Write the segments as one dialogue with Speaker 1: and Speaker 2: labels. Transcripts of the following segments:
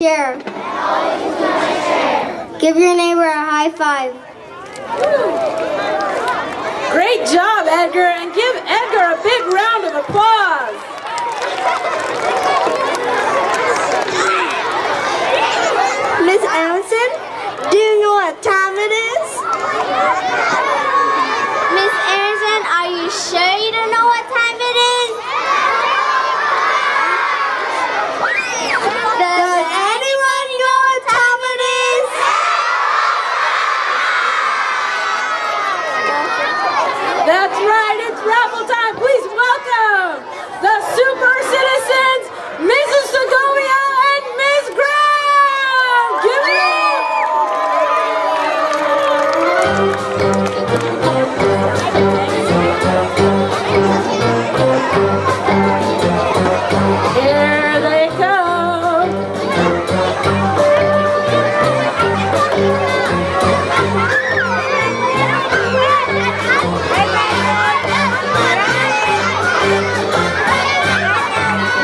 Speaker 1: Share. Give your neighbor a high five.
Speaker 2: Great job, Edgar, and give Edgar a big round of applause.
Speaker 1: Miss Allison, do you know what time it is? Miss Allison, are you sure you don't know what time it is? Does anyone know what time it is?
Speaker 2: That's right, it's raffle time. Please welcome the Super Citizens, Mrs. Segovia and Ms. Graham. Give it up. Here they come.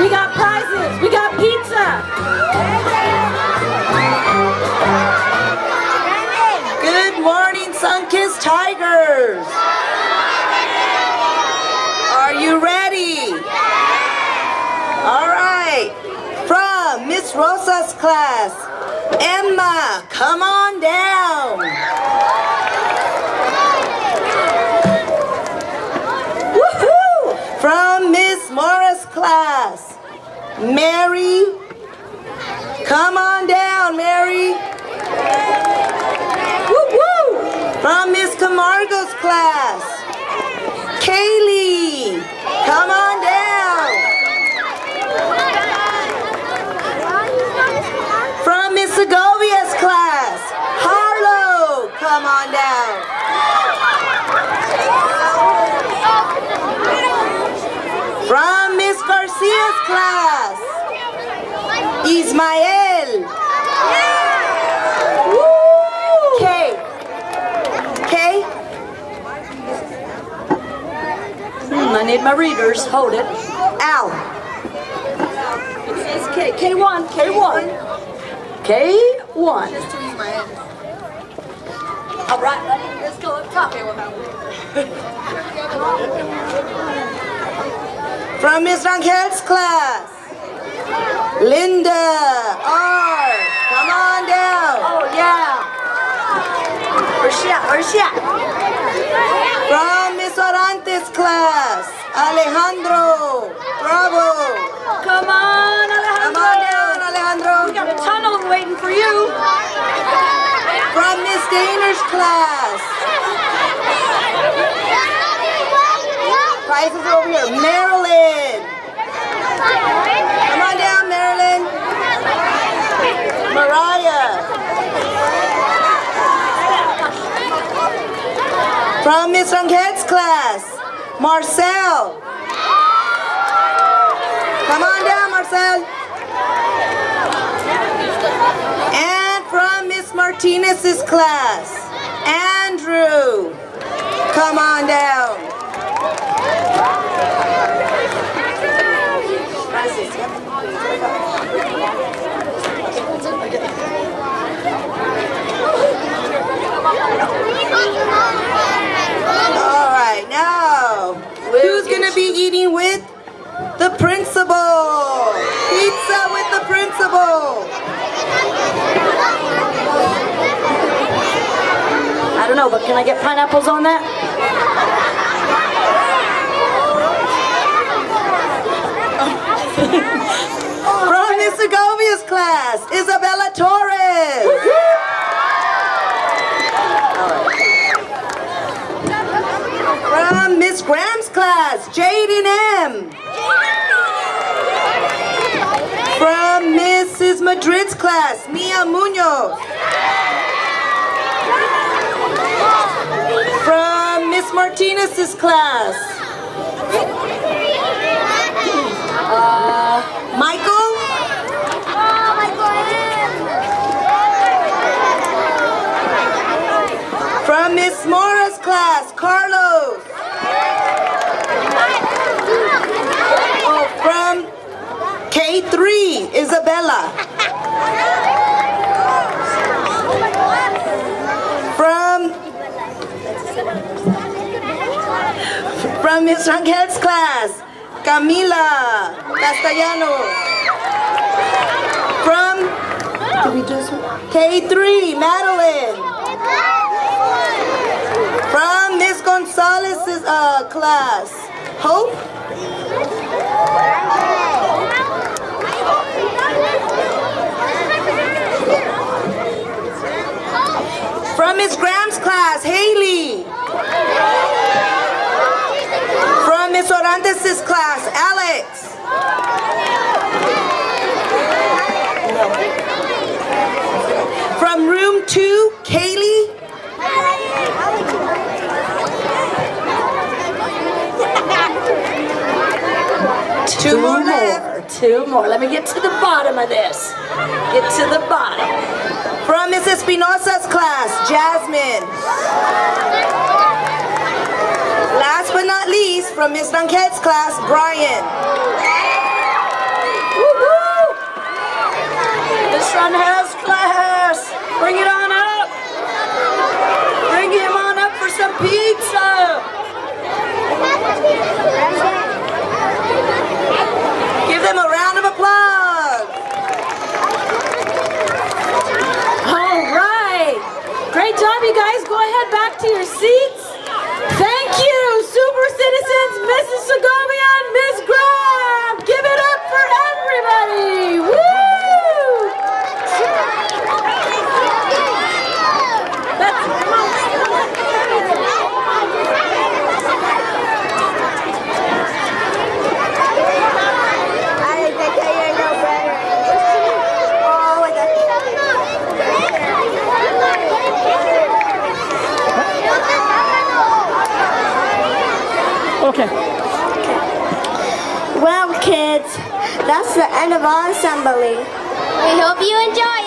Speaker 2: We got prizes. We got pizza.
Speaker 3: Good morning, sun-kissed tigers. Are you ready? All right. From Miss Rosa's class, Emma, come on down. Woohoo! From Miss Morris' class, Mary, come on down, Mary. Woo-woo! From Miss Camargo's class, Kaylee, come on down. From Miss Segovia's class, Harlow, come on down. From Miss Garcia's class, Ismael. Kay. Kay?
Speaker 2: I need my readers. Hold it.
Speaker 3: Al.
Speaker 2: It says K. K1. K1. K1. All right, let's go up top here.
Speaker 3: From Miss Rangel's class, Linda R. Come on down.
Speaker 2: Oh, yeah. Where's she at? Where's she at?
Speaker 3: From Miss Orante's class, Alejandro. Bravo.
Speaker 2: Come on, Alejandro.
Speaker 3: Come on down, Alejandro.
Speaker 2: We got a tunnel waiting for you.
Speaker 3: From Miss Dainer's class, prizes over here, Marilyn. Come on down, Marilyn. Mariah. From Miss Ranget's class, Marcel. Come on down, Marcel. And from Miss Martinez's class, Andrew. Come on down. All right, now, who's going to be eating with the principal? Pizza with the principal.
Speaker 2: I don't know, but can I get pineapples on that?
Speaker 3: From Miss Segovia's class, Isabella Torres. From Miss Graham's class, Jaden M. From Mrs. Madrid's class, Mia Munoz. From Miss Martinez's class, Michael. From Miss Mora's class, Carlos. From K3, Isabella. From Miss Rangel's class, Camila Castellanos. From K3, Madeline. From Miss Gonzalez's class, Hope. From Miss Graham's class, Haley. From Miss Orantes' class, Alex. From room 2, Kaylee. Two more left.
Speaker 2: Two more. Let me get to the bottom of this. Get to the bottom.
Speaker 3: From Miss Espinosa's class, Jasmine. Last but not least, from Miss Ranquette's class, Brian.
Speaker 2: Woo-hoo! Miss Ranquette's class, bring it on up. Bring him on up for some pizza.
Speaker 3: Give them a round of applause.
Speaker 2: All right. Great job, you guys. Go ahead back to your seats. Thank you, super citizens, Mrs. Segovia and Ms. Graham. Give it up for everybody. Woo!
Speaker 1: Okay. Well, kids, that's the end of our assembly.
Speaker 4: We hope you enjoyed